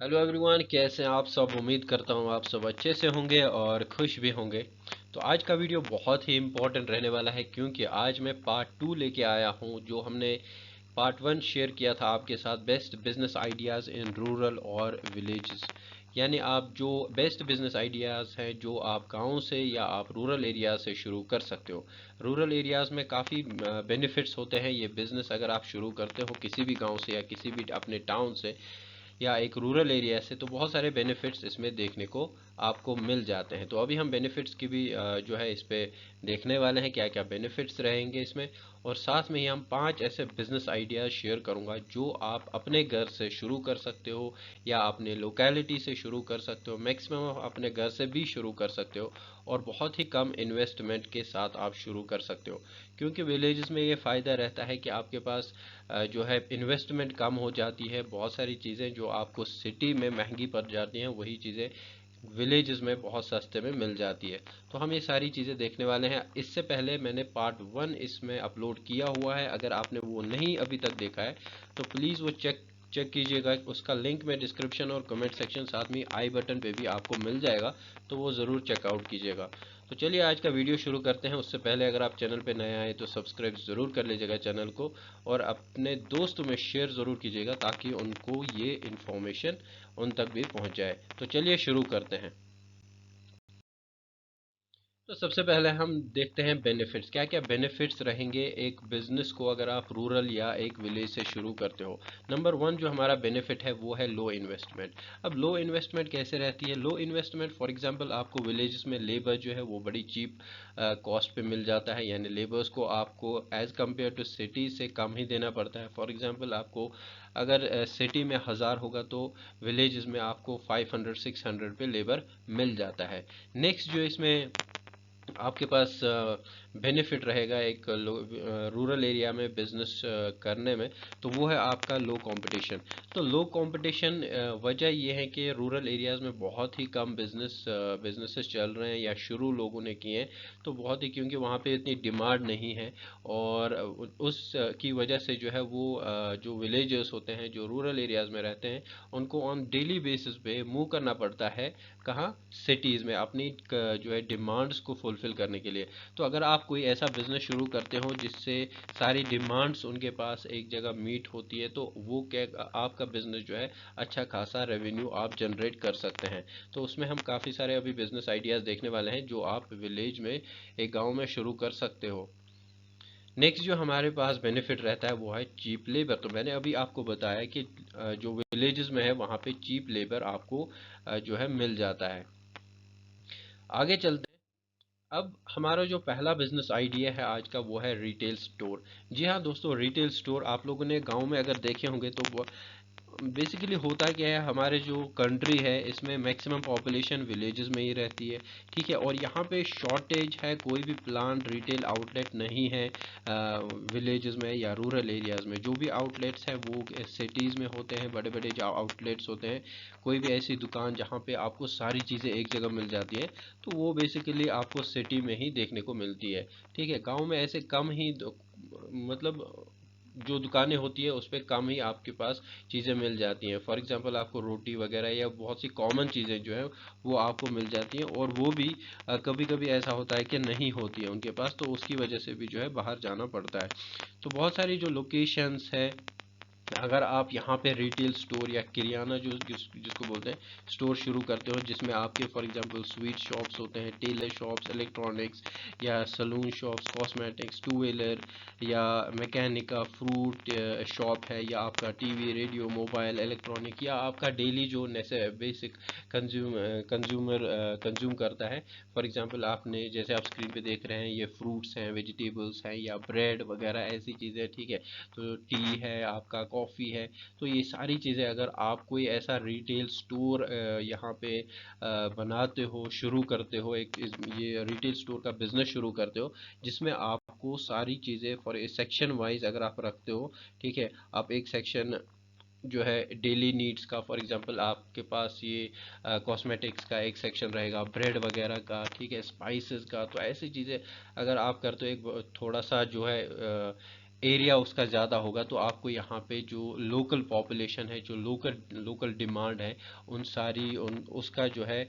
Hello everyone, कैसे हैं आप सब। उम्मीद करता हूँ आप सब अच्छे से होंगे और खुश भी होंगे। तो आज का वीडियो बहुत ही इम्पोर्टेंट रहने वाला है, क्योंकि आज मैं पार्ट 2 लेके आया हूँ। जो हमने पार्ट 1 शेयर किया था आपके साथ, best business ideas in rural और विलेजेस। यानी आप जो बेस्ट बिजनेस आइडियाज़ हैं जो आप गाँव से या आप रूरल एरिया से शुरू कर सकते हो। रूरल एरियाज़ में काफ़ी बेनिफिट्स होते हैं। ये बिज़नेस अगर आप शुरू करते हो किसी भी गांव से या किसी भी अपने टाउन से या एक रूरल एरिया से, तो बहुत सारे बेनिफिट्स इसमें देखने को आपको मिल जाते हैं। तो अभी हम बेनिफिट्स की भी जो है इस पे देखने वाले हैं, क्या क्या बेनिफिट्स रहेंगे इसमें। और साथ में ही हम 5 ऐसे बिजनेस आइडियाज़ शेयर करूंगा जो आप अपने घर से शुरू कर सकते हो या अपने लोकेलिटी से शुरू कर सकते हो। मैक्सिमम आप अपने घर से भी शुरू कर सकते हो और बहुत ही कम इन्वेस्टमेंट के साथ आप शुरू कर सकते हो। क्योंकि विलेजेस में ये फ़ायदा रहता है कि आपके पास जो है इन्वेस्टमेंट कम हो जाती है। बहुत सारी चीज़ें जो आपको सिटी में महंगी पड़ जाती हैं, वही चीज़ें विलेजेस में बहुत सस्ते में मिल जाती है। तो हम ये सारी चीज़ें देखने वाले हैं। इससे पहले मैंने पार्ट 1 इसमें अपलोड किया हुआ है। अगर आपने वो नहीं अभी तक देखा है तो प्लीज़ वो चेक चेक कीजिएगा। उसका लिंक मैं डिस्क्रिप्शन और कमेंट सेक्शन, साथ में आई बटन पे भी आपको मिल जाएगा, तो वो ज़रूर चेकआउट कीजिएगा। तो चलिए आज का वीडियो शुरू करते हैं। उससे पहले अगर आप चैनल पे नए आए तो सब्सक्राइब ज़रूर कर लीजिएगा चैनल को, और अपने दोस्तों में शेयर ज़रूर कीजिएगा ताकि उनको ये इन्फॉर्मेशन उन तक भी पहुंच जाए। तो चलिए शुरू करते हैं। तो सबसे पहले हम देखते हैं बेनिफिट्स, क्या क्या बेनिफिट्स रहेंगे एक बिजनेस को अगर आप रूरल या एक विलेज से शुरू करते हो। नंबर 1 जो हमारा बेनिफिट है वो है लो इन्वेस्टमेंट। अब लो इन्वेस्टमेंट कैसे रहती है? लो इन्वेस्टमेंट फॉर एग्जांपल आपको विलेजेस में लेबर जो है वो बड़ी चीप कॉस्ट पे मिल जाता है। यानी लेबर्स को आपको एज कम्पेयर टू सिटी से कम ही देना पड़ता है। फॉर एग्जांपल आपको अगर सिटी में 1000 होगा तो विलेजेस में आपको 500-600 पे लेबर मिल जाता है। नेक्स्ट जो इसमें आपके पास बेनिफिट रहेगा एक रूरल एरिया में बिजनेस करने में, तो वो है आपका लो कंपटीशन। तो लो कंपटीशन वजह ये है कि रूरल एरियाज में बहुत ही कम बिजनेसेस चल रहे हैं या शुरू लोगों ने किए हैं। तो बहुत ही, क्योंकि वहाँ पे इतनी डिमांड नहीं है, और उस की वजह से जो है वो जो विलेजर्स होते हैं जो रूरल एरियाज में रहते हैं, उनको ऑन डेली बेसिस पे मूव करना पड़ता है। कहाँ? सिटीज़ में अपनी जो है डिमांड्स को फुलफ़िल करने के लिए। तो अगर आप कोई ऐसा बिज़नेस शुरू करते हो जिससे सारी डिमांड्स उनके पास एक जगह मीट होती है, तो वो क्या, आपका बिज़नेस जो है अच्छा खासा रेवेन्यू आप जनरेट कर सकते हैं। तो उसमें हम काफ़ी सारे अभी बिज़नेस आइडियाज़ देखने वाले हैं जो आप विलेज में, एक गांव में शुरू कर सकते हो। नेक्स्ट जो हमारे पास बेनिफिट रहता है वो है चीप लेबर। तो मैंने अभी आपको बताया कि जो विलेजेस में है वहाँ पे चीप लेबर आपको जो है मिल जाता है। आगे चलते हैं। अब हमारा जो पहला बिजनेस आइडिया है आज का वो है रिटेल स्टोर। जी हाँ दोस्तों, रिटेल स्टोर आप लोगों ने गांव में अगर देखे होंगे तो वो बेसिकली होता क्या है, हमारे जो कंट्री है इसमें मैक्सिमम पॉपुलेशन विलेजेस में ही रहती है। ठीक है, और यहाँ पे शॉर्टेज है, कोई भी प्लान रिटेल आउटलेट नहीं है विलेजेस में या रूरल एरियाज में। जो भी आउटलेट्स हैं वो सिटीज़ में होते हैं, बड़े बड़े जो आउटलेट्स होते हैं। कोई भी ऐसी दुकान जहाँ पे आपको सारी चीज़ें एक जगह मिल जाती है, तो वो बेसिकली आपको सिटी में ही देखने को मिलती है। ठीक है, गांव में ऐसे कम ही मतलब जो दुकानें होती है उस पर कम ही आपके पास चीज़ें मिल जाती हैं। फॉर एग्जांपल आपको रोटी वगैरह या बहुत सी कॉमन चीज़ें जो है वो आपको मिल जाती हैं, और वो भी कभी कभी ऐसा होता है कि नहीं होती है उनके पास, तो उसकी वजह से भी जो है बाहर जाना पड़ता है। तो बहुत सारी जो लोकेशंस है, अगर आप यहाँ पे रिटेल स्टोर या किरियाना जिसको बोलते हैं स्टोर शुरू करते हो, जिसमें आपके फॉर एग्जांपल स्वीट शॉप्स होते हैं, टेलर शॉप्स, इलेक्ट्रॉनिक्स या salon shops, cosmetics, two wheeler या मैकेनिक का फ्रूट शॉप है, या आपका टीवी, रेडियो, मोबाइल, इलेक्ट्रॉनिक, या आपका डेली जो नेसे बेसिक कंज्यूम करता है। फॉर एग्जांपल आपने, जैसे आप स्क्रीन पे देख रहे हैं, ये फ्रूट्स हैं, वेजिटेबल्स हैं या ब्रेड वगैरह ऐसी चीज़ें। ठीक है, तो टी है, आपका कॉफ़ी है। तो ये सारी चीज़ें अगर आप कोई ऐसा रिटेल स्टोर यहाँ पे बनाते हो, शुरू करते हो, ये रिटेल स्टोर का बिजनेस शुरू करते हो, जिसमें आपको सारी चीज़ें फॉर सेक्शन वाइज अगर आप रखते हो। ठीक है, आप एक सेक्शन जो है डेली नीड्स का, फॉर एग्जांपल आपके पास ये कॉस्मेटिक्स का एक सेक्शन रहेगा, ब्रेड वगैरह का, ठीक है, स्पाइसेस का। तो ऐसी चीज़ें अगर आप करते हो, एक थोड़ा सा जो है एरिया उसका ज़्यादा होगा, तो आपको यहाँ पे जो लोकल पॉपुलेशन है, जो लोकल लोकल डिमांड है, उन सारी उन उसका जो है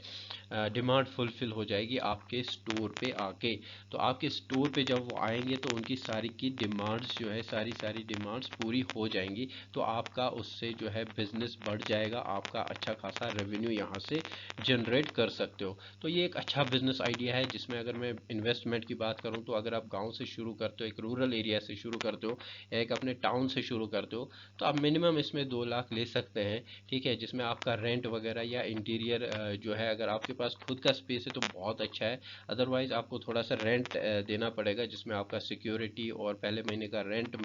डिमांड फुलफिल हो जाएगी आपके स्टोर पे आके। तो आपके स्टोर पे जब वो आएंगे तो उनकी सारी की डिमांड्स जो है, सारी सारी डिमांड्स पूरी हो जाएंगी। तो आपका उससे जो है बिजनेस बढ़ जाएगा, आपका अच्छा खासा रेवेन्यू यहाँ से जनरेट कर सकते हो। तो ये एक अच्छा बिजनेस आइडिया है, जिसमें अगर मैं इन्वेस्टमेंट की बात करूँ तो अगर आप गांव से शुरू करते हो, एक रूरल एरिया से शुरू करते हो या एक अपने टाउन से शुरू करते हो, तो आप मिनिमम इसमें 2 लाख ले सकते हैं। ठीक है, जिसमें आपका रेंट वगैरह या इंटीरियर जो है, अगर आपके पास खुद का स्पेस है तो बहुत अच्छा है। अदरवाइज आपको थोड़ा सा रेंट देना पड़ेगा, जिसमें आपका सिक्योरिटी और पहले महीने का रेंट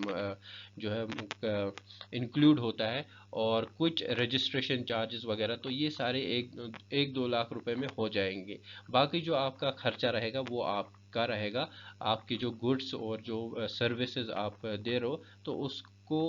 जो है इंक्लूड होता है, और कुछ रजिस्ट्रेशन चार्जेस वगैरह, तो ये सारे एक एक 2 लाख रुपए में हो जाएंगे। बाकी जो आपका खर्चा रहेगा वो आपका रहेगा, आपकी जो गुड्स और जो सर्विसेज आप दे रहे हो, तो उसको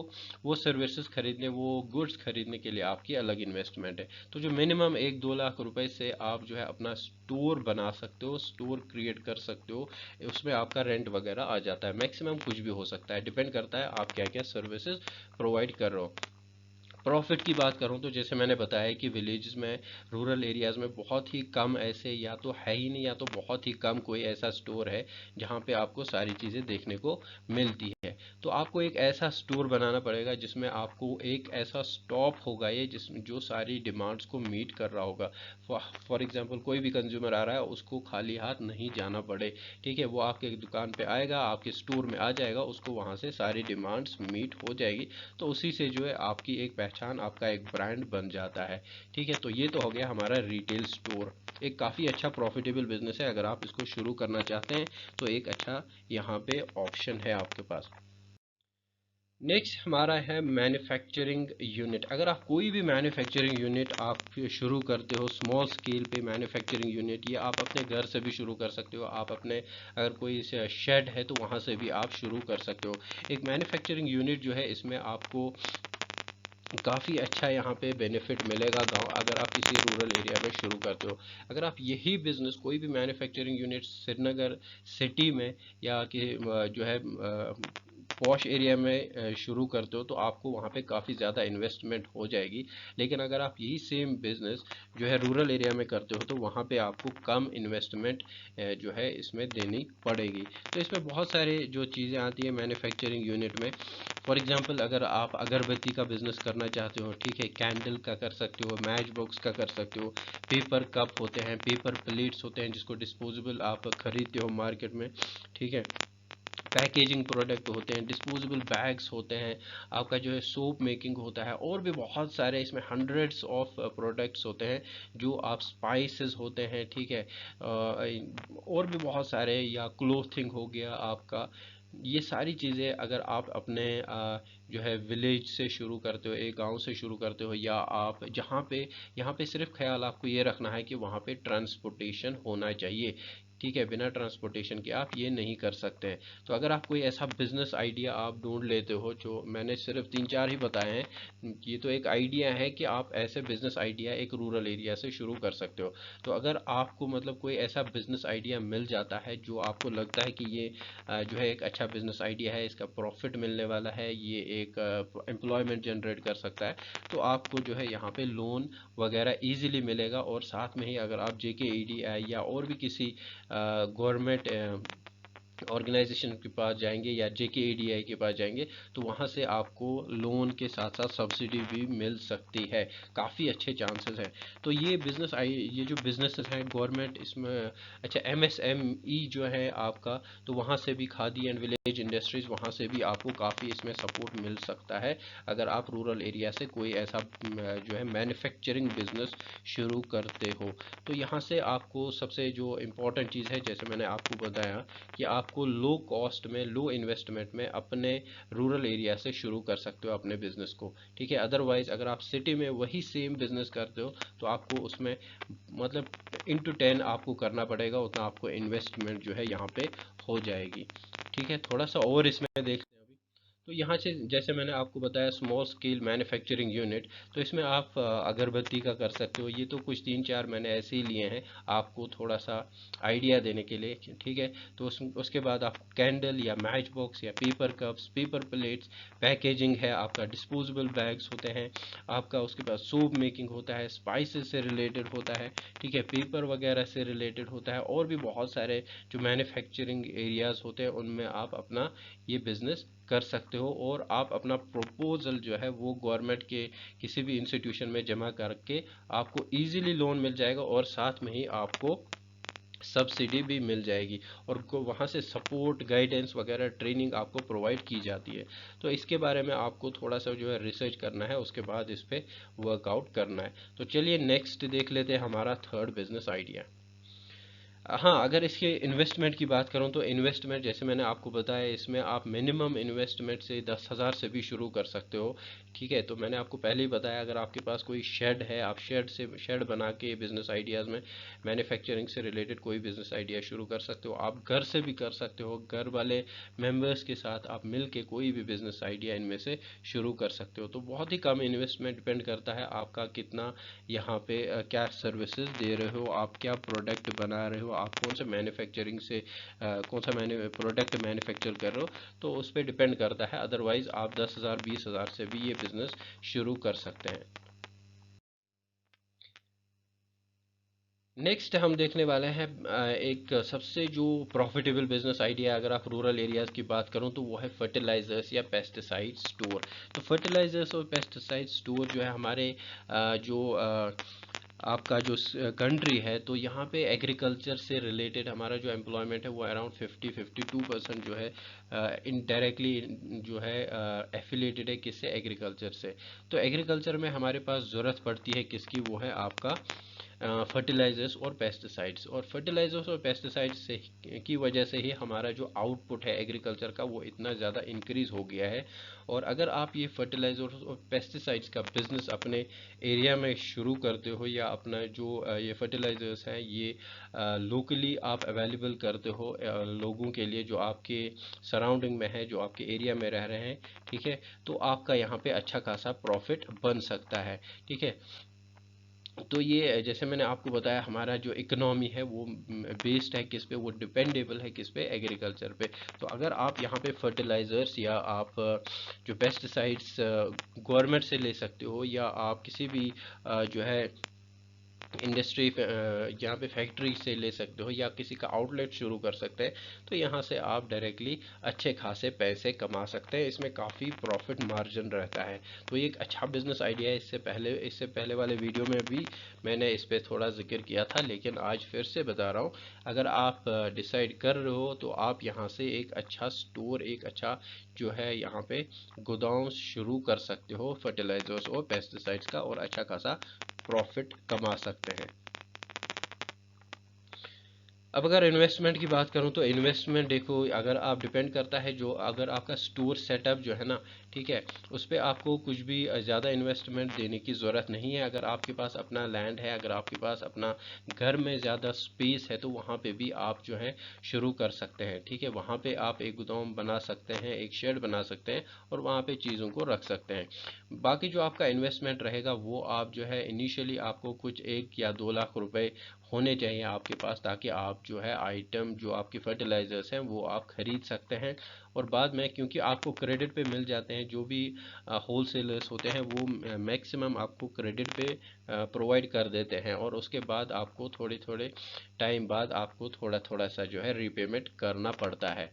वो सर्विसेज खरीदने, वो गुड्स खरीदने के लिए आपकी अलग इन्वेस्टमेंट है। तो जो मिनिमम 1-2 लाख रुपए से आप जो है अपना स्टोर बना सकते हो, स्टोर क्रिएट कर सकते हो। उसमें आपका रेंट वगैरह आ जाता है, मैक्सिमम कुछ भी हो सकता है, डिपेंड करता है आप क्या क्या सर्विसेज प्रोवाइड कर रहे हो। प्रॉफिट की बात करूं तो जैसे मैंने बताया कि विलेजेस में, रूरल एरियाज़ में बहुत ही कम ऐसे, या तो है ही नहीं या तो बहुत ही कम कोई ऐसा स्टोर है जहां पे आपको सारी चीज़ें देखने को मिलती है। तो आपको एक ऐसा स्टोर बनाना पड़ेगा जिसमें आपको एक ऐसा स्टॉप होगा ये, जिसमें जो सारी डिमांड्स को मीट कर रहा होगा। फॉर एग्जांपल कोई भी कंज्यूमर आ रहा है, उसको खाली हाथ नहीं जाना पड़े। ठीक है, वो आपके दुकान पे आएगा, आपके स्टोर में आ जाएगा, उसको वहाँ से सारी डिमांड्स मीट हो जाएगी। तो उसी से जो है आपकी एक पहचान, आपका एक ब्रांड बन जाता है। ठीक है, तो ये तो हो गया हमारा रिटेल स्टोर। एक काफ़ी अच्छा प्रॉफिटेबल बिजनेस है, अगर आप इसको शुरू करना चाहते हैं तो एक अच्छा यहाँ पे ऑप्शन है आपके पास। नेक्स्ट हमारा है मैन्युफैक्चरिंग यूनिट। अगर आप कोई भी मैन्युफैक्चरिंग यूनिट आप शुरू करते हो, स्मॉल स्केल पे मैन्युफैक्चरिंग यूनिट, ये आप अपने घर से भी शुरू कर सकते हो, आप अपने अगर कोई शेड है तो वहाँ से भी आप शुरू कर सकते हो। एक मैन्युफैक्चरिंग यूनिट जो है, इसमें आपको काफ़ी अच्छा यहाँ पे बेनिफिट मिलेगा गांव, अगर आप किसी रूरल एरिया में शुरू करते हो। अगर आप यही बिजनेस, कोई भी मैन्युफैक्चरिंग यूनिट श्रीनगर सिटी में या कि जो है पॉश एरिया में शुरू करते हो, तो आपको वहाँ पे काफ़ी ज़्यादा इन्वेस्टमेंट हो जाएगी। लेकिन अगर आप यही सेम बिजनेस जो है रूरल एरिया में करते हो, तो वहाँ पे आपको कम इन्वेस्टमेंट जो है इसमें देनी पड़ेगी। तो इसमें बहुत सारे जो चीज़ें आती है मैन्युफैक्चरिंग यूनिट में। फॉर एग्जांपल अगर आप अगरबत्ती का बिजनेस करना चाहते हो, ठीक है, कैंडल का कर सकते हो, मैच बॉक्स का कर सकते हो, पेपर कप होते हैं, पेपर प्लेट्स होते हैं जिसको डिस्पोजेबल आप खरीदते हो मार्केट में। ठीक है, पैकेजिंग प्रोडक्ट होते हैं, डिस्पोजेबल बैग्स होते हैं, आपका जो है सोप मेकिंग होता है, और भी बहुत सारे इसमें हंड्रेड्स ऑफ प्रोडक्ट्स होते हैं, जो आप स्पाइसेस होते हैं। ठीक है, और भी बहुत सारे, या क्लोथिंग हो गया आपका। ये सारी चीज़ें अगर आप अपने जो है विलेज से शुरू करते हो, एक गांव से शुरू करते हो, या आप जहाँ पे, यहाँ पे सिर्फ ख्याल आपको ये रखना है कि वहाँ पे ट्रांसपोर्टेशन होना चाहिए। ठीक है, बिना ट्रांसपोर्टेशन के आप ये नहीं कर सकते हैं। तो अगर आप कोई ऐसा बिजनेस आइडिया आप ढूंढ लेते हो, जो मैंने सिर्फ 3-4 ही बताए हैं, ये तो एक आइडिया है कि आप ऐसे बिजनेस आइडिया एक रूरल एरिया से शुरू कर सकते हो। तो अगर आपको मतलब कोई ऐसा बिजनेस आइडिया मिल जाता है जो आपको लगता है कि ये जो है एक अच्छा बिजनेस आइडिया है, इसका प्रॉफिट मिलने वाला है, ये एक एम्प्लॉयमेंट जनरेट कर सकता है, तो आपको जो है यहाँ पे लोन वगैरह इजीली मिलेगा। और साथ में ही अगर आप JKEDI या और भी किसी गवर्नमेंट ऑर्गेनाइजेशन के पास जाएंगे या JKEDI के पास जाएंगे, तो वहाँ से आपको लोन के साथ साथ सब्सिडी भी मिल सकती है। काफ़ी अच्छे चांसेस हैं। तो ये जो बिजनेसेस हैं गवर्नमेंट इसमें, अच्छा, MSME जो है आपका, तो वहाँ से भी, खादी एंड विलेज इंडस्ट्रीज, वहाँ से भी आपको काफ़ी इसमें सपोर्ट मिल सकता है, अगर आप रूरल एरिया से कोई ऐसा जो है मैन्युफैक्चरिंग बिजनेस शुरू करते हो। तो यहाँ से आपको सबसे जो इम्पोर्टेंट चीज़ है, जैसे मैंने आपको बताया, कि आपको लो कॉस्ट में, लो इन्वेस्टमेंट में अपने रूरल एरिया से शुरू कर सकते हो अपने बिजनेस को। ठीक है, अदरवाइज अगर आप सिटी में वही सेम बिजनेस करते हो, तो आपको उसमें मतलब इंटू 10 आपको करना पड़ेगा, उतना आपको इन्वेस्टमेंट जो है यहाँ पे हो जाएगी। ठीक है, थोड़ा सा और इसमें देखते हैं अभी। तो यहाँ से जैसे मैंने आपको बताया स्मॉल स्केल मैन्युफैक्चरिंग यूनिट, तो इसमें आप अगरबत्ती का कर सकते हो। ये तो कुछ 3-4 मैंने ऐसे ही लिए हैं आपको थोड़ा सा आइडिया देने के लिए, ठीक है। तो उसके बाद आप कैंडल या मैच बॉक्स या paper cups, paper plates, packaging है आपका, डिस्पोजेबल बैग्स होते हैं आपका, उसके बाद सूप मेकिंग होता है, स्पाइसेस से रिलेटेड होता है, ठीक है, पेपर वगैरह से रिलेटेड होता है, और भी बहुत सारे जो मैन्युफैक्चरिंग एरियाज होते हैं उनमें आप अपना ये बिजनेस कर सकते हो। और आप अपना प्रपोजल जो है वो गवर्नमेंट के किसी भी इंस्टीट्यूशन में जमा करके आपको इजीली लोन मिल जाएगा, और साथ में ही आपको सब्सिडी भी मिल जाएगी, और वहाँ से सपोर्ट, गाइडेंस वगैरह, ट्रेनिंग आपको प्रोवाइड की जाती है। तो इसके बारे में आपको थोड़ा सा जो है रिसर्च करना है, उसके बाद इस पर वर्कआउट करना है। तो चलिए नेक्स्ट देख लेते हैं हमारा थर्ड बिजनेस आइडिया। हाँ, अगर इसके इन्वेस्टमेंट की बात करूँ तो इन्वेस्टमेंट जैसे मैंने आपको बताया, इसमें आप मिनिमम इन्वेस्टमेंट से 10,000 से भी शुरू कर सकते हो, ठीक है। तो मैंने आपको पहले ही बताया, अगर आपके पास कोई शेड है, आप शेड बना के बिजनेस आइडियाज़ में मैन्युफैक्चरिंग से रिलेटेड कोई बिजनेस आइडिया शुरू कर सकते हो। आप घर से भी कर सकते हो, घर वाले मेंबर्स के साथ आप मिल के कोई भी बिजनेस आइडिया इनमें से शुरू कर सकते हो। तो बहुत ही कम इन्वेस्टमेंट डिपेंड करता है आपका कितना यहाँ पे क्या सर्विसेज दे रहे हो, आप क्या प्रोडक्ट बना रहे हो, आप कौन से मैन्युफैक्चरिंग से कौन सा प्रोडक्ट मैन्युफैक्चर कर रहे हो, तो उस पर डिपेंड करता है। अदरवाइज आप 10,000 20,000 से भी ये बिज़नेस शुरू कर सकते हैं। नेक्स्ट हम देखने वाले हैं एक सबसे जो प्रॉफिटेबल बिजनेस आइडिया, अगर आप रूरल एरियाज़ की बात करूं तो वो है फर्टिलाइज़र्स या पेस्टिसाइड स्टोर। तो फर्टिलाइज़र्स और पेस्टिसाइड स्टोर जो है हमारे जो आपका जो कंट्री है, तो यहाँ पे एग्रीकल्चर से रिलेटेड हमारा जो एम्प्लॉयमेंट है वो अराउंड 50-52% जो है इनडायरेक्टली जो है एफिलेटेड है किससे, एग्रीकल्चर से। तो एग्रीकल्चर में हमारे पास ज़रूरत पड़ती है किसकी, वो है आपका फर्टिलाइजर्स और पेस्टिसाइड्स। और फर्टिलाइजर्स और पेस्टिसाइड्स से की वजह से ही हमारा जो आउटपुट है एग्रीकल्चर का वो इतना ज़्यादा इंक्रीज़ हो गया है। और अगर आप ये फर्टिलाइजर्स और पेस्टिसाइड्स का बिजनेस अपने एरिया में शुरू करते हो, या अपना जो ये फर्टिलाइजर्स हैं ये लोकली आप अवेलेबल करते हो लोगों के लिए जो आपके सराउंडिंग में है, जो आपके एरिया में रह रहे हैं, ठीक है, तो आपका यहाँ पे अच्छा खासा प्रॉफिट बन सकता है, ठीक है। तो ये जैसे मैंने आपको बताया, हमारा जो इकोनॉमी है वो बेस्ड है किस पे, वो डिपेंडेबल है किस पे, एग्रीकल्चर पे। तो अगर आप यहाँ पे फर्टिलाइज़र्स या आप जो पेस्टिसाइड्स गवर्नमेंट से ले सकते हो, या आप किसी भी जो है इंडस्ट्री यहाँ पे फैक्ट्री से ले सकते हो, या किसी का आउटलेट शुरू कर सकते हैं। तो यहाँ से आप डायरेक्टली अच्छे खासे पैसे कमा सकते हैं, इसमें काफ़ी प्रॉफिट मार्जिन रहता है। तो ये एक अच्छा बिजनेस आइडिया है। इससे पहले वाले वीडियो में भी मैंने इस पर थोड़ा जिक्र किया था, लेकिन आज फिर से बता रहा हूँ। अगर आप डिसाइड कर रहे हो तो आप यहाँ से एक अच्छा स्टोर, एक अच्छा जो है यहाँ पे गोदाम शुरू कर सकते हो फर्टिलाइजर्स और पेस्टिसाइड्स का, और अच्छा खासा प्रॉफिट कमा सकते हैं। अब अगर इन्वेस्टमेंट की बात करूं तो इन्वेस्टमेंट देखो, अगर आप डिपेंड करता है जो, अगर आपका स्टोर सेटअप जो है ना, ठीक है, उस पर आपको कुछ भी ज़्यादा इन्वेस्टमेंट देने की ज़रूरत नहीं है। अगर आपके पास अपना लैंड है, अगर आपके पास अपना घर में ज़्यादा स्पेस है, तो वहाँ पे भी आप जो है शुरू कर सकते हैं, ठीक है। वहाँ पे आप एक गोदाम बना सकते हैं, एक शेड बना सकते हैं, और वहाँ पे चीज़ों को रख सकते हैं। बाकी जो आपका इन्वेस्टमेंट रहेगा वो आप जो है इनिशियली आपको कुछ 1 या 2 लाख रुपए होने चाहिए आपके पास, ताकि आप जो है आइटम, जो आपके फर्टिलाइज़र्स हैं वो आप ख़रीद सकते हैं। और बाद में क्योंकि आपको क्रेडिट पे मिल जाते हैं, जो भी होल सेलर्स होते हैं वो मैक्सिमम आपको क्रेडिट पे प्रोवाइड कर देते हैं, और उसके बाद आपको थोड़े थोड़े टाइम बाद आपको थोड़ा थोड़ा सा जो है रीपेमेंट करना पड़ता है,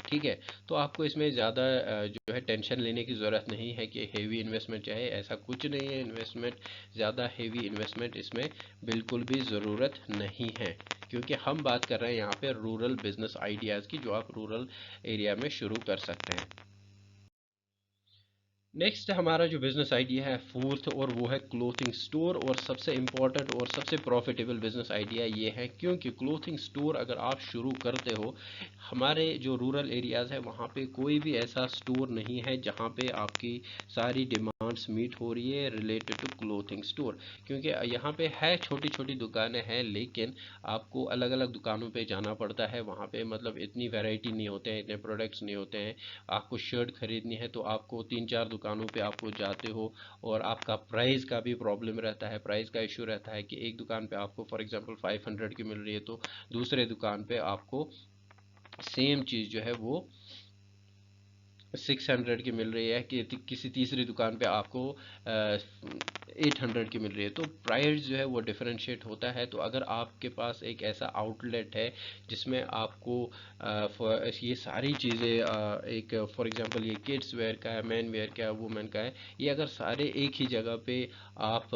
ठीक है। तो आपको इसमें ज़्यादा जो है टेंशन लेने की ज़रूरत नहीं है कि हेवी इन्वेस्टमेंट चाहिए, ऐसा कुछ नहीं है। इन्वेस्टमेंट ज़्यादा हेवी इन्वेस्टमेंट इसमें बिल्कुल भी ज़रूरत नहीं है, क्योंकि हम बात कर रहे हैं यहाँ पे रूरल बिजनेस आइडियाज़ की, जो आप रूरल एरिया में शुरू कर सकते हैं। नेक्स्ट हमारा जो बिज़नेस आइडिया है फोर्थ, और वो है क्लोथिंग स्टोर। और सबसे इम्पॉर्टेंट और सबसे प्रॉफिटेबल बिज़नेस आइडिया ये है, क्योंकि क्लोथिंग स्टोर अगर आप शुरू करते हो, हमारे जो रूरल एरियाज़ है वहाँ पे कोई भी ऐसा स्टोर नहीं है जहाँ पे आपकी सारी डिमांड डिमांड्स मीट हो रही है रिलेटेड टू क्लोथिंग स्टोर, क्योंकि यहाँ पे है छोटी छोटी दुकानें हैं, लेकिन आपको अलग अलग दुकानों पे जाना पड़ता है। वहाँ पे मतलब इतनी वैरायटी नहीं होते हैं, इतने प्रोडक्ट्स नहीं होते हैं। आपको शर्ट खरीदनी है तो आपको तीन चार दुकानों पे आपको जाते हो, और आपका प्राइस का भी प्रॉब्लम रहता है, प्राइस का इशू रहता है कि एक दुकान पे आपको फॉर एग्जांपल 500 की मिल रही है तो दूसरे दुकान पे आपको सेम चीज़ जो है वो 600 की मिल रही है, कि किसी तीसरी दुकान पे आपको 800 की मिल रही है। तो प्राइस जो है वो डिफरेंशिएट होता है। तो अगर आपके पास एक ऐसा आउटलेट है जिसमें आपको ये सारी चीज़ें एक फॉर एग्जांपल ये किड्स वेयर का है, मैन वेयर का है, वुमेन का है, ये अगर सारे एक ही जगह पे आप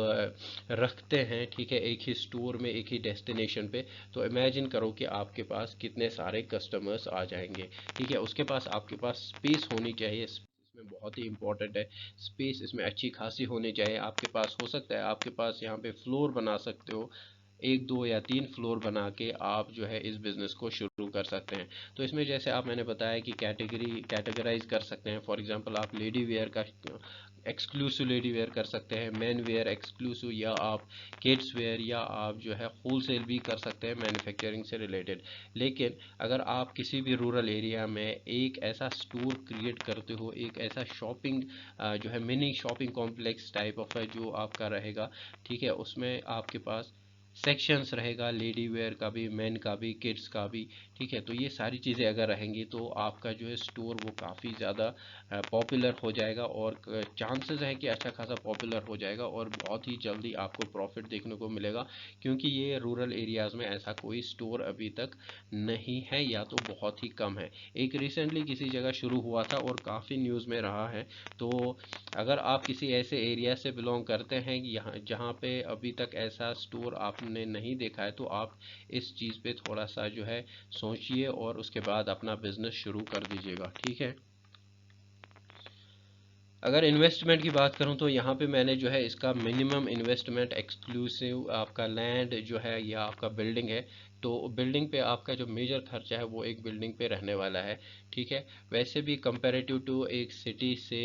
रखते हैं, ठीक है, एक ही स्टोर में, एक ही डेस्टिनेशन पे, तो इमेजिन करो कि आपके पास कितने सारे कस्टमर्स आ जाएंगे। ठीक है, उसके पास आपके पास स्पेस होनी चाहिए, इसमें बहुत ही इंपॉर्टेंट है। स्पेस इसमें अच्छी खासी होनी चाहिए आपके पास। हो सकता है आपके पास यहाँ पे फ्लोर बना सकते हो, एक दो या तीन फ्लोर बना के आप जो है इस बिज़नेस को शुरू कर सकते हैं। तो इसमें जैसे आप मैंने बताया कि कैटेगराइज कर सकते हैं। फॉर एग्जांपल आप लेडी वेयर का एक्सक्लूसिव लेडी वेयर कर सकते हैं, मेन वेयर एक्सक्लूसिव, या आप किड्स वेयर, या आप जो है होलसेल भी कर सकते हैं मैन्युफैक्चरिंग से रिलेटेड। लेकिन अगर आप किसी भी रूरल एरिया में एक ऐसा स्टोर क्रिएट करते हो, एक ऐसा शॉपिंग जो है mini shopping complex type of है जो आपका रहेगा, ठीक है, उसमें आपके पास सेक्शंस रहेगा, लेडी वेयर का भी, मेन का भी, किड्स का भी। ठीक है, तो ये सारी चीज़ें अगर रहेंगी तो आपका जो है स्टोर वो काफ़ी ज़्यादा पॉपुलर हो जाएगा, और चांसेस है कि अच्छा खासा पॉपुलर हो जाएगा, और बहुत ही जल्दी आपको प्रॉफिट देखने को मिलेगा, क्योंकि ये रूरल एरियाज़ में ऐसा कोई स्टोर अभी तक नहीं है, या तो बहुत ही कम है। एक रिसेंटली किसी जगह शुरू हुआ था और काफ़ी न्यूज़ में रहा है। तो अगर आप किसी ऐसे एरिया से बिलोंग करते हैं यहाँ जहाँ पे अभी तक ऐसा स्टोर आपने नहीं देखा है, तो आप इस चीज़ पे थोड़ा सा जो है सोचिए, और उसके बाद अपना बिजनेस शुरू कर दीजिएगा। ठीक है, अगर इन्वेस्टमेंट की बात करूं तो यहाँ पे मैंने जो है इसका मिनिमम इन्वेस्टमेंट एक्सक्लूसिव आपका लैंड जो है या आपका बिल्डिंग है, तो बिल्डिंग पे आपका जो मेजर खर्चा है वो एक बिल्डिंग पे रहने वाला है। ठीक है, वैसे भी कंपैरेटिव टू एक सिटी से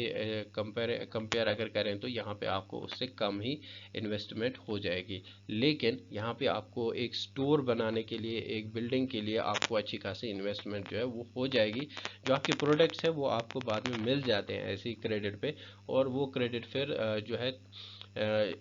कंपेयर अगर करें तो यहाँ पे आपको उससे कम ही इन्वेस्टमेंट हो जाएगी। लेकिन यहाँ पे आपको एक स्टोर बनाने के लिए, एक बिल्डिंग के लिए आपको अच्छी खासी इन्वेस्टमेंट जो है वो हो जाएगी। जो आपके प्रोडक्ट्स हैं वो आपको बाद में मिल जाते हैं ऐसी क्रेडिट पे, और वो क्रेडिट फिर जो है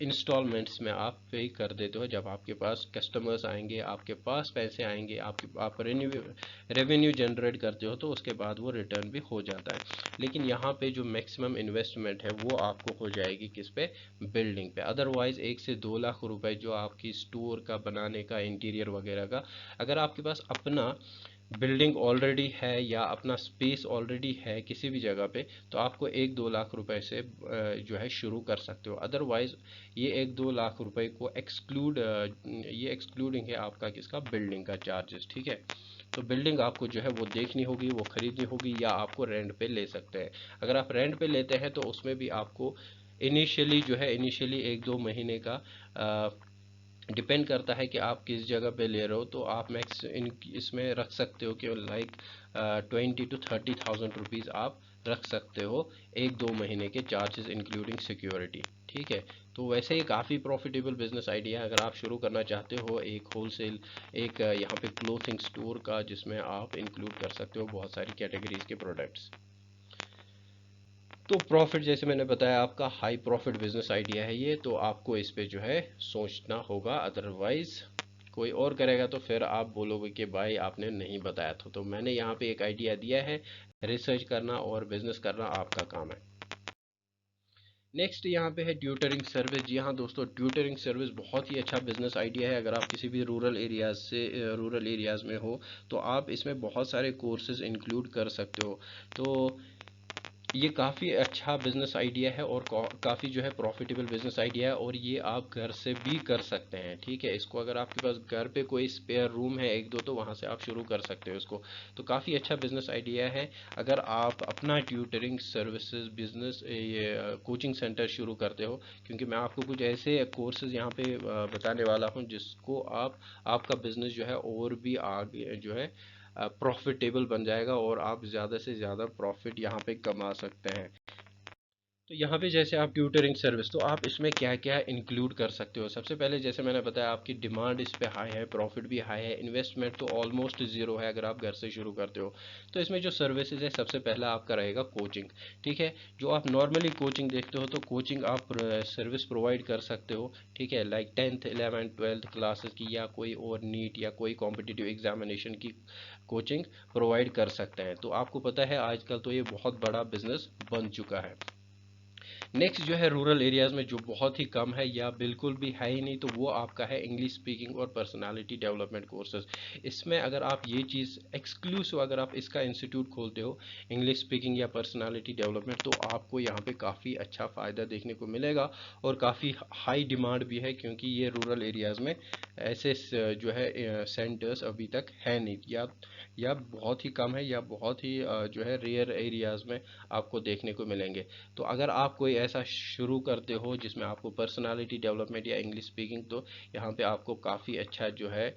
इंस्टॉलमेंट्स में आप पे कर देते हो। जब आपके पास कस्टमर्स आएंगे, आपके पास पैसे आएंगे, आप रेवेन्यू जनरेट करते हो, तो उसके बाद वो रिटर्न भी हो जाता है। लेकिन यहाँ पे जो मैक्सिमम इन्वेस्टमेंट है वो आपको हो जाएगी किस पे, बिल्डिंग पे। अदरवाइज 1 से 2 लाख रुपए जो आपकी स्टोर का बनाने का, इंटीरियर वगैरह का, अगर आपके पास अपना बिल्डिंग ऑलरेडी है या अपना स्पेस ऑलरेडी है किसी भी जगह पे, तो आपको 1-2 लाख रुपए से जो है शुरू कर सकते हो। अदरवाइज ये 1-2 लाख रुपए को ये एक्सक्लूडिंग है आपका किसका, बिल्डिंग का चार्जेस। ठीक है, तो बिल्डिंग आपको जो है वो देखनी होगी, वो खरीदनी होगी, या आपको रेंट पे ले सकते हैं। अगर आप रेंट पे लेते हैं तो उसमें भी आपको इनिशियली 1-2 महीने का डिपेंड करता है कि आप किस जगह पे ले रहे हो, तो आप मैक्स इसमें रख सकते हो कि लाइक 20 to 30 थाउजेंड रुपीज़ आप रख सकते हो 1-2 महीने के चार्जेस इंक्लूडिंग सिक्योरिटी। ठीक है, तो वैसे ही काफ़ी प्रॉफिटेबल बिजनेस आइडिया है अगर आप शुरू करना चाहते हो एक होलसेल, एक यहाँ पे क्लोथिंग स्टोर का, जिसमें आप इंक्लूड कर सकते हो बहुत सारी कैटेगरीज के प्रोडक्ट्स। तो प्रॉफिट जैसे मैंने बताया आपका हाई प्रॉफिट बिजनेस आइडिया है ये, तो आपको इस पे जो है सोचना होगा। अदरवाइज कोई और करेगा तो फिर आप बोलोगे कि भाई आपने नहीं बताया था। तो मैंने यहाँ पे एक आइडिया दिया है, रिसर्च करना और बिजनेस करना आपका काम है। नेक्स्ट यहाँ पे है ट्यूटरिंग सर्विस। जी हाँ दोस्तों, ट्यूटरिंग सर्विस बहुत ही अच्छा बिजनेस आइडिया है। अगर आप किसी भी रूरल एरियाज में हो तो आप इसमें बहुत सारे कोर्सेज इंक्लूड कर सकते हो। तो ये काफ़ी अच्छा बिजनेस आइडिया है, और काफ़ी जो है प्रॉफिटेबल बिजनेस आइडिया है, और ये आप घर से भी कर सकते हैं। ठीक है, इसको अगर आपके पास घर पे कोई स्पेयर रूम है एक दो, तो वहाँ से आप शुरू कर सकते हो इसको। तो काफ़ी अच्छा बिजनेस आइडिया है अगर आप अपना ट्यूटरिंग सर्विसेज बिजनेस, ये कोचिंग सेंटर शुरू करते हो, क्योंकि मैं आपको कुछ ऐसे कोर्सेज यहाँ पे बताने वाला हूँ जिसको आपका बिजनेस जो है और भी आगे जो है प्रॉफिटेबल बन जाएगा, और आप ज़्यादा से ज़्यादा प्रॉफिट यहाँ पे कमा सकते हैं। तो यहाँ पे जैसे आप ट्यूटरिंग सर्विस, तो आप इसमें क्या क्या इंक्लूड कर सकते हो। सबसे पहले जैसे मैंने बताया, आपकी डिमांड इस पे हाई है, प्रॉफिट भी हाई है, इन्वेस्टमेंट तो ऑलमोस्ट ज़ीरो है अगर आप घर से शुरू करते हो। तो इसमें जो सर्विसेज है, सबसे पहला आपका रहेगा कोचिंग। ठीक है, जो आप नॉर्मली कोचिंग देखते हो, तो कोचिंग आप सर्विस प्रोवाइड कर सकते हो। ठीक है, like 10th 11th 12th classes की, या कोई और नीट या कोई कॉम्पिटिटिव एग्जामिनेशन की कोचिंग प्रोवाइड कर सकते हैं। तो आपको पता है आजकल तो ये बहुत बड़ा बिजनेस बन चुका है। नेक्स्ट जो है रूरल एरियाज़ में जो बहुत ही कम है या बिल्कुल भी है ही नहीं, तो वो आपका है इंग्लिश स्पीकिंग और पर्सनालिटी डेवलपमेंट कोर्सेज। इसमें अगर आप ये चीज़ एक्सक्लूसिव, अगर आप इसका इंस्टीट्यूट खोलते हो इंग्लिश स्पीकिंग या पर्सनालिटी डेवलपमेंट, तो आपको यहाँ पे काफ़ी अच्छा फ़ायदा देखने को मिलेगा और काफ़ी हाई डिमांड भी है, क्योंकि ये रूरल एरियाज़ में ऐसे जो है सेंटर्स अभी तक है नहीं, या बहुत ही कम है, या बहुत ही जो है रेयर एरियाज़ में आपको देखने को मिलेंगे। तो अगर आप कोई ऐसा शुरू करते हो जिसमें आपको पर्सनालिटी डेवलपमेंट या इंग्लिश स्पीकिंग, तो यहाँ पे आपको काफ़ी अच्छा जो है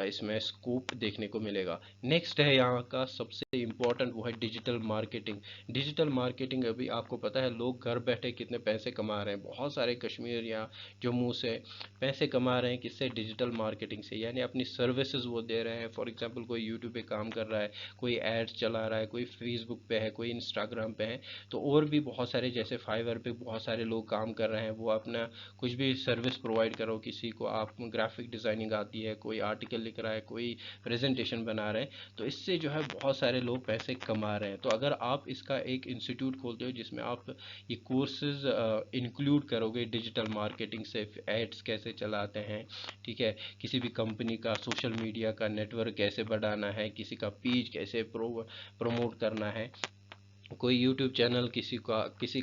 इसमें स्कोप देखने को मिलेगा। नेक्स्ट है यहाँ का सबसे इम्पोर्टेंट, वो है डिजिटल मार्केटिंग। डिजिटल मार्केटिंग, अभी आपको पता है लोग घर बैठे कितने पैसे कमा रहे हैं, बहुत सारे कश्मीर या जम्मू से पैसे कमा रहे हैं। किससे? डिजिटल मार्केटिंग से, यानी अपनी सर्विसेज वो दे रहे हैं। फॉर एग्जांपल कोई यूट्यूब पे काम कर रहा है, कोई एड्स चला रहा है, कोई फेसबुक पे है, कोई इंस्टाग्राम पे है, तो और भी बहुत सारे जैसे फाइवर पे बहुत सारे लोग काम कर रहे हैं। वो अपना कुछ भी सर्विस प्रोवाइड करो, किसी को आप ग्राफिक डिज़ाइनिंग आती है, कोई आर्टिकल लिख रहा है, कोई प्रेजेंटेशन बना रहे हैं, तो इससे जो है बहुत सारे लोग पैसे कमा रहे हैं। तो अगर आप इसका एक इंस्टीट्यूट खोलते हो जिसमें आप ये कोर्सेज इंक्लूड करोगे, डिजिटल मार्केटिंग से एड्स कैसे चलाते हैं, ठीक है, किसी भी कंपनी का सोशल मीडिया का नेटवर्क कैसे बढ़ाना है, किसी का पेज कैसे प्रमोट करना है, कोई यूट्यूब चैनल किसी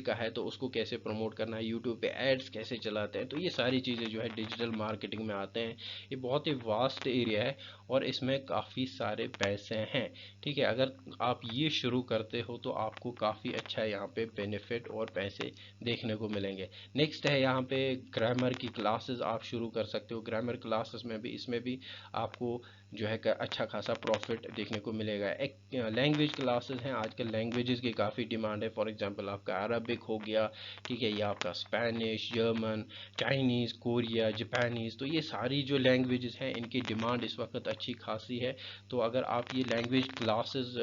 का है तो उसको कैसे प्रमोट करना है, यूट्यूब पे एड्स कैसे चलाते हैं, तो ये सारी चीज़ें जो है डिजिटल मार्केटिंग में आते हैं। ये बहुत ही वास्ट एरिया है और इसमें काफ़ी सारे पैसे हैं। ठीक है, अगर आप ये शुरू करते हो तो आपको काफ़ी अच्छा यहाँ पे बेनिफिट और पैसे देखने को मिलेंगे। नेक्स्ट है यहाँ पे ग्रामर की क्लासेस आप शुरू कर सकते हो। ग्रामर क्लासेस में भी, इसमें भी आपको जो है अच्छा खासा प्रॉफिट देखने को मिलेगा। एक लैंग्वेज क्लासेस हैं, आजकल लैंग्वेजेस की काफ़ी डिमांड है। फॉर एग्जांपल आपका अरबिक हो गया, ठीक है, या आपका Spanish, German, Chinese, Korea, Japanese, तो ये सारी जो लैंग्वेजेस हैं इनकी डिमांड इस वक्त अच्छी खासी है। तो अगर आप ये लैंग्वेज क्लासेस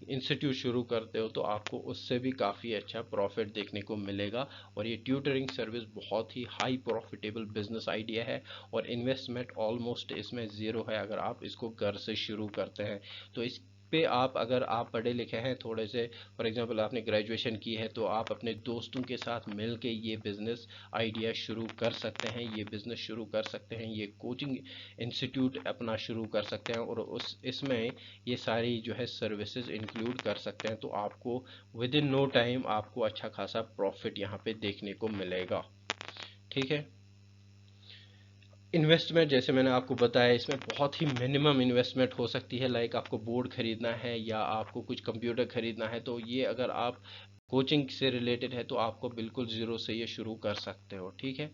इंस्टीट्यूट शुरू करते हो तो आपको उससे भी काफ़ी अच्छा प्रॉफिट देखने को मिलेगा। और ये ट्यूटरिंग सर्विस बहुत ही हाई प्रॉफिटेबल बिजनेस आइडिया है और इन्वेस्टमेंट ऑलमोस्ट इसमें ज़ीरो है अगर आप इसको घर से शुरू करते हैं। तो इस पे आप, अगर आप पढ़े लिखे हैं थोड़े से, फॉर एग्जांपल आपने ग्रेजुएशन की है, तो आप अपने दोस्तों के साथ मिल के ये बिज़नेस आइडिया शुरू कर सकते हैं, ये बिज़नेस शुरू कर सकते हैं, ये कोचिंग इंस्टीट्यूट अपना शुरू कर सकते हैं और उस इसमें ये सारी जो है सर्विसेज इंक्लूड कर सकते हैं। तो आपको विद इन नो टाइम आपको अच्छा खासा प्रॉफिट यहाँ पे देखने को मिलेगा। ठीक है, इन्वेस्टमेंट जैसे मैंने आपको बताया, इसमें बहुत ही मिनिमम इन्वेस्टमेंट हो सकती है। लाइक आपको बोर्ड खरीदना है या आपको कुछ कंप्यूटर खरीदना है, तो ये अगर आप कोचिंग से रिलेटेड है तो आपको बिल्कुल ज़ीरो से ये शुरू कर सकते हो। ठीक है,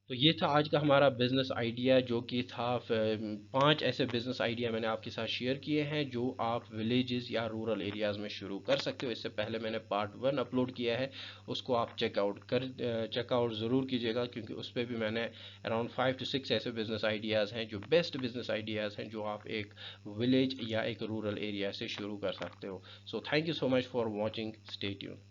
तो ये था आज का हमारा बिजनेस आइडिया, जो कि था 5 ऐसे बिजनेस आइडिया मैंने आपके साथ शेयर किए हैं जो आप विलेजेस या रूरल एरियाज़ में शुरू कर सकते हो। इससे पहले मैंने पार्ट 1 अपलोड किया है, उसको आप चेकआउट ज़रूर कीजिएगा, क्योंकि उस पर भी मैंने अराउंड 5 to 6 ऐसे बिजनेस आइडियाज़ हैं जो बेस्ट बिजनेस आइडियाज़ हैं जो आप एक विलेज या एक रूरल एरिया से शुरू कर सकते हो। So thank you so much for watching, stay tune.